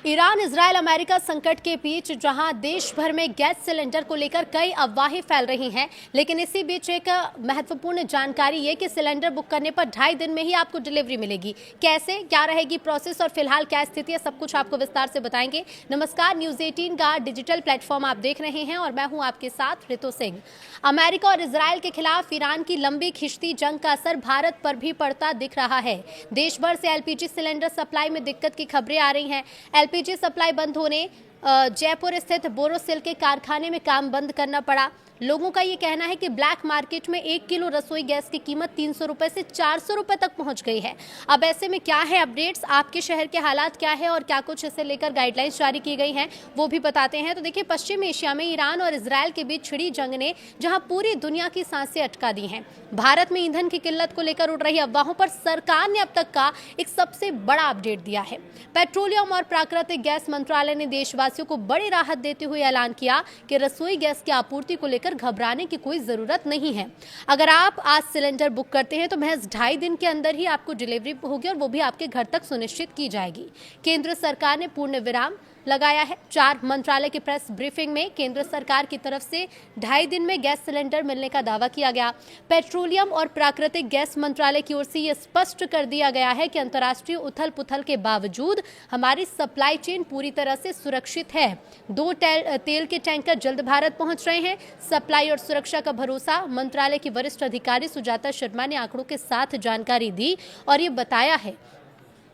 Iran Israel America संकट के बीच जहां देश भर में गैस सिलेंडर को लेकर कई अफवाहें फैल रही हैं, लेकिन इसी बीच एक महत्वपूर्ण जानकारी ये कि सिलेंडर बुक करने पर 2.5 दिन में ही आपको डिलीवरी मिलेगी। कैसे, क्या रहेगी प्रोसेस और फिलहाल क्या स्थिति है, सब कुछ आपको विस्तार से बताएंगे। नमस्कार, न्यूज 18 का डिजिटल प्लेटफॉर्म आप देख रहे हैं और मैं हूं आपके साथ ऋतु सिंह। अमेरिका और इजरायल के खिलाफ ईरान की लंबी खिंचती जंग का असर भारत पर भी पड़ता दिख रहा है। देश भर से एलपीजी सिलेंडर सप्लाई में दिक्कत की खबरें आ रही हैं। एलपीजी सप्लाई बंद होने जयपुर स्थित बोरोसिल के कारखाने में काम बंद करना पड़ा। लोगों का ये कहना है कि ब्लैक मार्केट में 1 किलो रसोई गैस की कीमत 300 रुपए से 400 रुपए तक पहुंच गई है। अब ऐसे में क्या है अपडेट्स, आपके शहर के हालात क्या है और क्या कुछ इसे लेकर गाइडलाइंस जारी की गई हैं, वो भी बताते हैं। तो देखिए, पश्चिम एशिया में ईरान और इजरायल के बीच छिड़ी जंग ने जहां पूरी दुनिया की सांसें अटका दी हैं, भारत में ईंधन की किल्लत को लेकर उड़ रही अफवाहों पर सरकार ने अब तक का एक सबसे बड़ा अपडेट दिया है। पेट्रोलियम और प्राकृतिक गैस मंत्रालय ने देशवासियों को बड़ी राहत देते हुए ऐलान किया कि रसोई गैस की आपूर्ति को लेकर घबराने की कोई जरूरत नहीं है। अगर आप आज सिलेंडर बुक करते हैं तो महज 2.5 दिन के अंदर ही आपको डिलीवरी होगी और वो भी आपके घर तक सुनिश्चित की जाएगी। केंद्र सरकार ने पूर्ण विराम लगाया है। 4 मंत्रालय की प्रेस ब्रीफिंग में केंद्र सरकार की तरफ से 2.5 दिन में गैस सिलेंडर मिलने का दावा किया गया। पेट्रोलियम और प्राकृतिक गैस मंत्रालय की ओर से यह स्पष्ट कर दिया गया है कि अंतर्राष्ट्रीय उथल पुथल के बावजूद हमारी सप्लाई चेन पूरी तरह से सुरक्षित है। 2 तेल के टैंकर जल्द भारत पहुंच रहे हैं। सप्लाई और सुरक्षा का भरोसा, मंत्रालय की वरिष्ठ अधिकारी सुजाता शर्मा ने आंकड़ों के साथ जानकारी दी और ये बताया है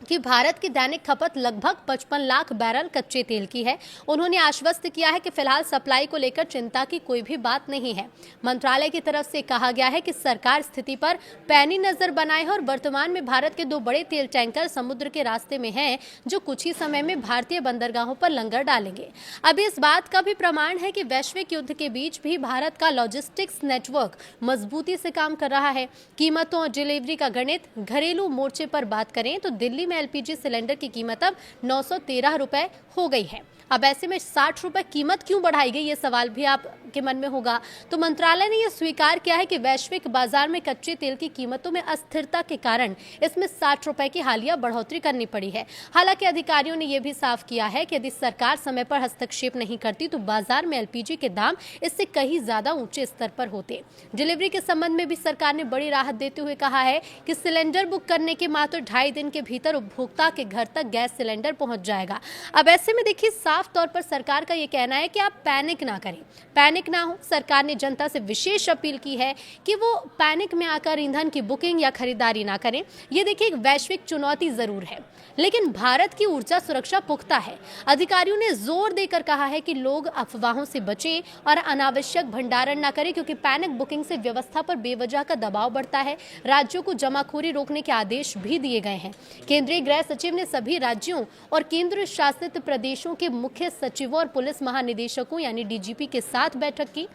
कि भारत की दैनिक खपत लगभग 55 लाख बैरल कच्चे तेल की है। उन्होंने आश्वस्त किया है कि फिलहाल सप्लाई को लेकर चिंता की कोई भी बात नहीं है। मंत्रालय की तरफ से कहा गया है कि सरकार स्थिति पर पैनी नजर बनाए है और वर्तमान में भारत के 2 बड़े तेल टैंकर समुद्र के रास्ते में हैं, जो कुछ ही समय में भारतीय बंदरगाहों पर लंगर डालेंगे। अभी इस बात का भी प्रमाण है कि वैश्विक युद्ध के बीच भी भारत का लॉजिस्टिक्स नेटवर्क मजबूती से काम कर रहा है। कीमतों और डिलीवरी का गणित, घरेलू मोर्चे पर बात करें तो दिल्ली एलपीजी सिलेंडर की कीमत अब 913 रुपए हो गई है। अब ऐसे में 60 रुपए कीमत क्यों बढ़ाई गई, ये सवाल भी आपके मन में होगा। तो मंत्रालय ने यह स्वीकार किया है कि वैश्विक बाजार में कच्चे तेल की कीमतों में अस्थिरता के कारण इसमें 60 रुपए की हालिया बढ़ोतरी करनी पड़ी है। हालांकि अधिकारियों ने यह भी साफ किया है कि यदि सरकार समय पर हस्तक्षेप नहीं करती तो बाजार में एलपीजी के दाम इससे कहीं ज्यादा ऊंचे स्तर पर होते। डिलीवरी के संबंध में भी सरकार ने बड़ी राहत देते हुए कहा है कि सिलेंडर बुक करने के मात्र 2.5 दिन के भीतर उपभोक्ता के घर तक गैस सिलेंडर पहुंच जाएगा। अब ऐसे में देखिए, साफ तौर पर सरकार का यह कहना है कि आप पैनिक ना करें, पैनिक ना हो। सरकार ने जनता से विशेष अपील की है कि वो पैनिक में आकर ईंधन की बुकिंग या खरीदारी ना करें। ये देखिए, एक वैश्विक चुनौती जरूर है, लेकिन भारत की ऊर्जा सुरक्षा पुख्ता है। अधिकारियों ने जोर देकर कहा है कि लोग अफवाहों से बचें और अनावश्यक भंडारण ना करें, क्योंकि पैनिक बुकिंग से व्यवस्था पर बेवजह का दबाव बढ़ता है। राज्यों को जमाखोरी रोकने के आदेश भी दिए गए हैं। केंद्रीय गृह सचिव ने सभी राज्यों और केंद्र शासित प्रदेशों के मुख्य सचिवों और पुलिस महानिदेशकों यानी डीजीपी के साथ बैठक की।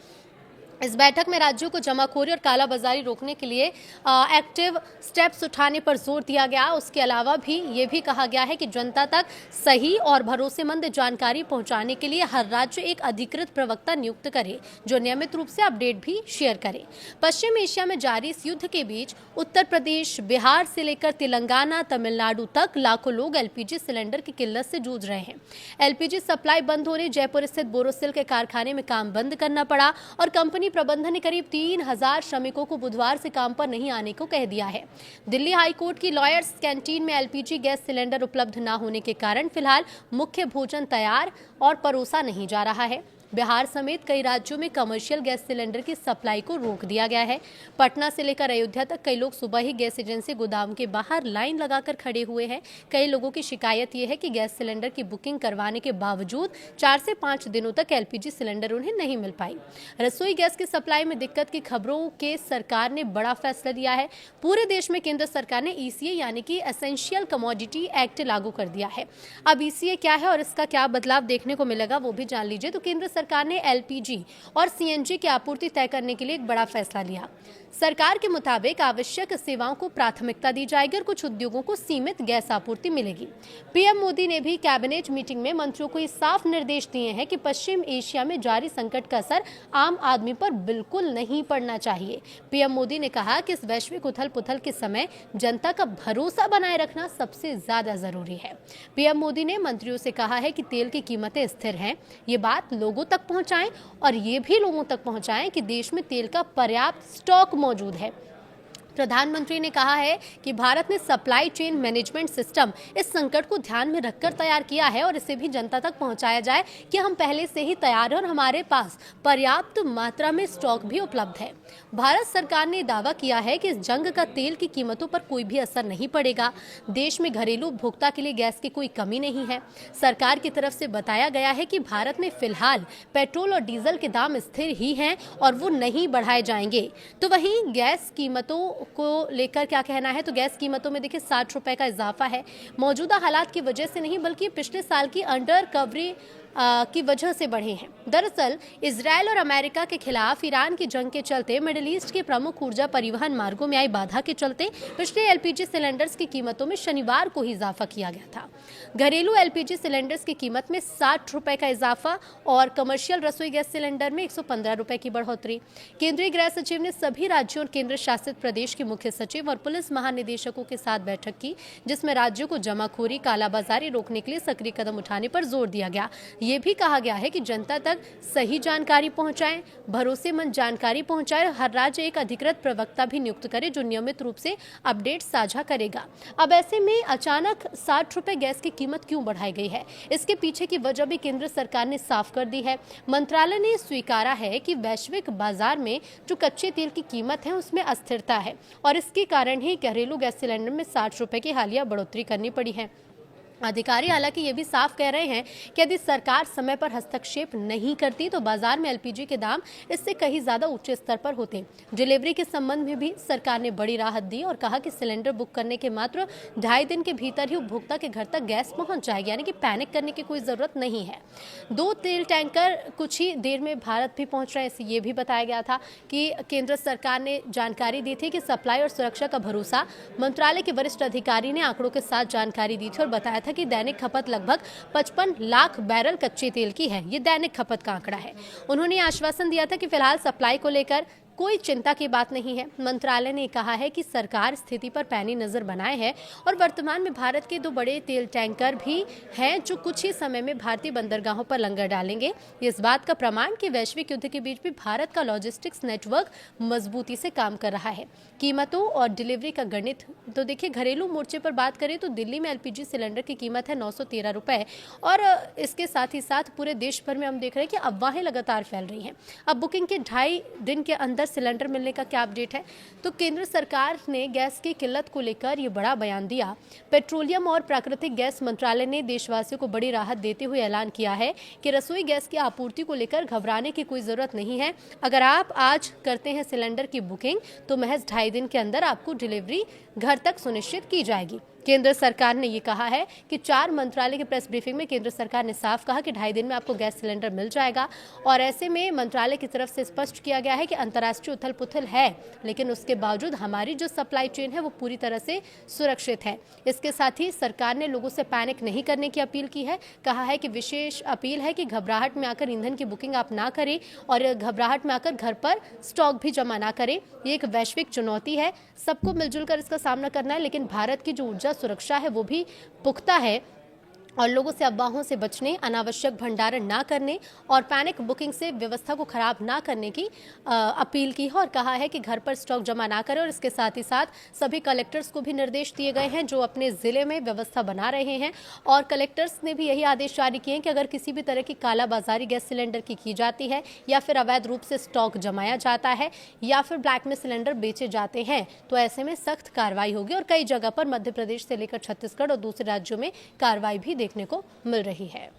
इस बैठक में राज्यों को जमाखोरी और कालाबाजारी रोकने के लिए एक्टिव स्टेप्स उठाने पर जोर दिया गया। उसके अलावा भी ये भी कहा गया है कि जनता तक सही और भरोसेमंद जानकारी पहुंचाने के लिए हर राज्य एक अधिकृत प्रवक्ता नियुक्त करे, जो नियमित रूप से अपडेट भी शेयर करे। पश्चिम एशिया में जारी इस युद्ध के बीच उत्तर प्रदेश, बिहार से लेकर तेलंगाना, तमिलनाडु तक लाखों लोग एलपीजी सिलेंडर की किल्लत से जूझ रहे हैं। एलपीजी सप्लाई बंद होने जयपुर स्थित बोरोसिल के कारखाने में काम बंद करना पड़ा और कंपनी प्रबंधन ने करीब 3000 श्रमिकों को बुधवार से काम पर नहीं आने को कह दिया है। दिल्ली हाईकोर्ट की लॉयर्स कैंटीन में एलपीजी गैस सिलेंडर उपलब्ध न होने के कारण फिलहाल मुख्य भोजन तैयार और परोसा नहीं जा रहा है। बिहार समेत कई राज्यों में कमर्शियल गैस सिलेंडर की सप्लाई को रोक दिया गया है। पटना से लेकर अयोध्या तक कई लोग सुबह ही गैस एजेंसी गोदाम के बाहर लाइन लगाकर खड़े हुए हैं। कई लोगों की शिकायत यह है कि गैस सिलेंडर की बुकिंग करवाने के बावजूद 4 से 5 दिनों तक एलपीजी सिलेंडर उन्हें नहीं मिल पाई। रसोई गैस की सप्लाई में दिक्कत की खबरों के सरकार ने बड़ा फैसला लिया है। पूरे देश में केंद्र सरकार ने ईसीए यानी कि एसेंशियल कमोडिटी एक्ट लागू कर दिया है। अब ईसीए क्या है और इसका क्या बदलाव देखने को मिलेगा, वो भी जान लीजिए। तो केंद्र सरकार ने एलपीजी और सीएनजी की आपूर्ति तय करने के लिए एक बड़ा फैसला लिया। सरकार के मुताबिक आवश्यक सेवाओं को प्राथमिकता दी जाएगी और कुछ उद्योगों को सीमित गैस आपूर्ति मिलेगी। पीएम मोदी ने भी कैबिनेट मीटिंग में मंत्रियों को ये साफ निर्देश दिए हैं कि पश्चिम एशिया में जारी संकट का असर आम आदमी पर बिल्कुल नहीं पड़ना चाहिए। पीएम मोदी ने कहा कि इस वैश्विक उथल पुथल के समय जनता का भरोसा बनाए रखना सबसे ज्यादा जरूरी है। पीएम मोदी ने मंत्रियों से कहा है कि तेल की कीमतें स्थिर हैं, ये बात लोगों तक पहुंचाएं और ये भी लोगों तक पहुंचाएं कि देश में तेल का पर्याप्त स्टॉक मौजूद है। प्रधानमंत्री ने कहा है कि भारत ने सप्लाई चेन मैनेजमेंट सिस्टम इस संकट को ध्यान में रखकर तैयार किया है और इसे भी जनता तक पहुंचाया जाए कि हम पहले से ही तैयार हैं और हमारे पास पर्याप्त मात्रा में स्टॉक भी उपलब्ध है। भारत सरकार ने दावा किया है कि इस जंग का तेल की कीमतों पर कोई भी असर नहीं पड़ेगा। देश में घरेलू उपभोक्ता के लिए गैस की कोई कमी नहीं है। सरकार की तरफ से बताया गया है कि भारत में फिलहाल पेट्रोल और डीजल के दाम स्थिर ही हैं और वो नहीं बढ़ाए जाएंगे। तो वहीं गैस कीमतों को लेकर क्या कहना है, तो गैस कीमतों में देखिए 60 रुपए का इजाफा है। मौजूदा हालात की वजह से नहीं बल्कि पिछले साल की अंडर कवरी की वजह से बढ़े हैं। दरअसल इजरायल और अमेरिका के खिलाफ ईरान की जंग के चलते मिडिल ईस्ट के प्रमुख ऊर्जा परिवहन मार्गों में आई बाधा के चलते पिछले एलपीजी सिलेंडर्स की कीमतों में शनिवार को ही इजाफा किया गया था। घरेलू एलपीजी सिलेंडर्स की कीमत में 60 रुपए का इजाफा और कमर्शियल रसोई गैस सिलेंडर में 115 रुपए की बढ़ोतरी। केंद्रीय गृह सचिव ने सभी राज्यों और केंद्र शासित प्रदेश के मुख्य सचिव और पुलिस महानिदेशकों के साथ बैठक की, जिसमें राज्यों को जमाखोरी, कालाबाजारी रोकने के लिए सक्रिय कदम उठाने पर जोर दिया गया। ये भी कहा गया है कि जनता तक सही जानकारी पहुंचाएं, भरोसेमंद जानकारी पहुंचाएं। हर राज्य एक अधिकृत प्रवक्ता भी नियुक्त करे जो नियमित रूप से अपडेट साझा करेगा। अब ऐसे में अचानक 60 रुपए गैस की कीमत क्यों बढ़ाई गई है, इसके पीछे की वजह भी केंद्र सरकार ने साफ कर दी है। मंत्रालय ने स्वीकारा है कि वैश्विक बाजार में जो कच्चे तेल की कीमत है उसमें अस्थिरता है और इसके कारण ही घरेलू गैस सिलेंडर में 60 रुपए की हालिया बढ़ोतरी करनी पड़ी है। अधिकारी हालांकि ये भी साफ कह रहे हैं कि यदि सरकार समय पर हस्तक्षेप नहीं करती तो बाजार में एलपीजी के दाम इससे कहीं ज्यादा ऊंचे स्तर पर होते। डिलीवरी के संबंध में भी सरकार ने बड़ी राहत दी और कहा कि सिलेंडर बुक करने के मात्र 2.5 दिन के भीतर ही उपभोक्ता के घर तक गैस पहुंच जाएगी, यानी कि पैनिक करने की कोई जरूरत नहीं है। 2 तेल टैंकर कुछ ही देर में भारत भी पहुंच रहे हैं। ये भी बताया गया था कि केंद्र सरकार ने जानकारी दी थी कि सप्लाई और सुरक्षा का भरोसा। मंत्रालय के वरिष्ठ अधिकारी ने आंकड़ों के साथ जानकारी दी थी और बताया कि दैनिक खपत लगभग 55 लाख बैरल कच्चे तेल की है। ये दैनिक खपत का आंकड़ा है। उन्होंने आश्वासन दिया था कि फिलहाल सप्लाई को लेकर कोई चिंता की बात नहीं है। मंत्रालय ने कहा है कि सरकार स्थिति पर पैनी नजर बनाए है और वर्तमान में भारत के 2 बड़े तेल टैंकर भी हैं जो कुछ ही समय में भारतीय बंदरगाहों पर लंगर डालेंगे। इस बात का प्रमाण कि वैश्विक युद्ध के बीच भी भारत का लॉजिस्टिक्स नेटवर्क मजबूती से काम कर रहा है। कीमतों और डिलीवरी का गणित तो देखिए, घरेलू मोर्चे पर बात करें तो दिल्ली में एलपीजी सिलेंडर की कीमत है 913 रुपए और इसके साथ ही साथ पूरे देश भर में हम देख रहे हैं कि अफवाहें लगातार फैल रही हैं। अब बुकिंग के 2.5 दिन के अंदर सिलेंडर मिलने का क्या अपडेट है, तो केंद्र सरकार ने गैस की किल्लत को लेकर ये बड़ा बयान दिया। पेट्रोलियम और प्राकृतिक गैस मंत्रालय ने देशवासियों को बड़ी राहत देते हुए ऐलान किया है कि रसोई गैस की आपूर्ति को लेकर घबराने की कोई जरूरत नहीं है। अगर आप आज करते हैं सिलेंडर की बुकिंग तो महज 2.5 दिन के अंदर आपको डिलीवरी घर तक सुनिश्चित की जाएगी। केंद्र सरकार ने ये कहा है कि 4 मंत्रालय के प्रेस ब्रीफिंग में केंद्र सरकार ने साफ कहा कि 2.5 दिन में आपको गैस सिलेंडर मिल जाएगा और ऐसे में मंत्रालय की तरफ से स्पष्ट किया गया है कि अंतर्राष्ट्रीय उथल पुथल है, लेकिन उसके बावजूद हमारी जो सप्लाई चेन है वो पूरी तरह से सुरक्षित है। इसके साथ ही सरकार ने लोगों से पैनिक नहीं करने की अपील की है। कहा है कि विशेष अपील है कि घबराहट में आकर ईंधन की बुकिंग आप ना करें और घबराहट में आकर घर पर स्टॉक भी जमा ना करें। ये एक वैश्विक चुनौती है, सबको मिलजुल कर इसका सामना करना है, लेकिन भारत की जो ऊर्जा सुरक्षा है वो भी पुख्ता है और लोगों से अफवाहों से बचने, अनावश्यक भंडारण ना करने और पैनिक बुकिंग से व्यवस्था को खराब ना करने की अपील की है और कहा है कि घर पर स्टॉक जमा ना करें। और इसके साथ ही साथ सभी कलेक्टर्स को भी निर्देश दिए गए हैं जो अपने जिले में व्यवस्था बना रहे हैं और कलेक्टर्स ने भी यही आदेश जारी किए हैं कि अगर किसी भी तरह की कालाबाजारी गैस सिलेंडर की जाती है या फिर अवैध रूप से स्टॉक जमाया जाता है या फिर ब्लैक में सिलेंडर बेचे जाते हैं तो ऐसे में सख्त कार्रवाई होगी और कई जगह पर मध्य प्रदेश से लेकर छत्तीसगढ़ और दूसरे राज्यों में कार्रवाई भी देखने को मिल रही है।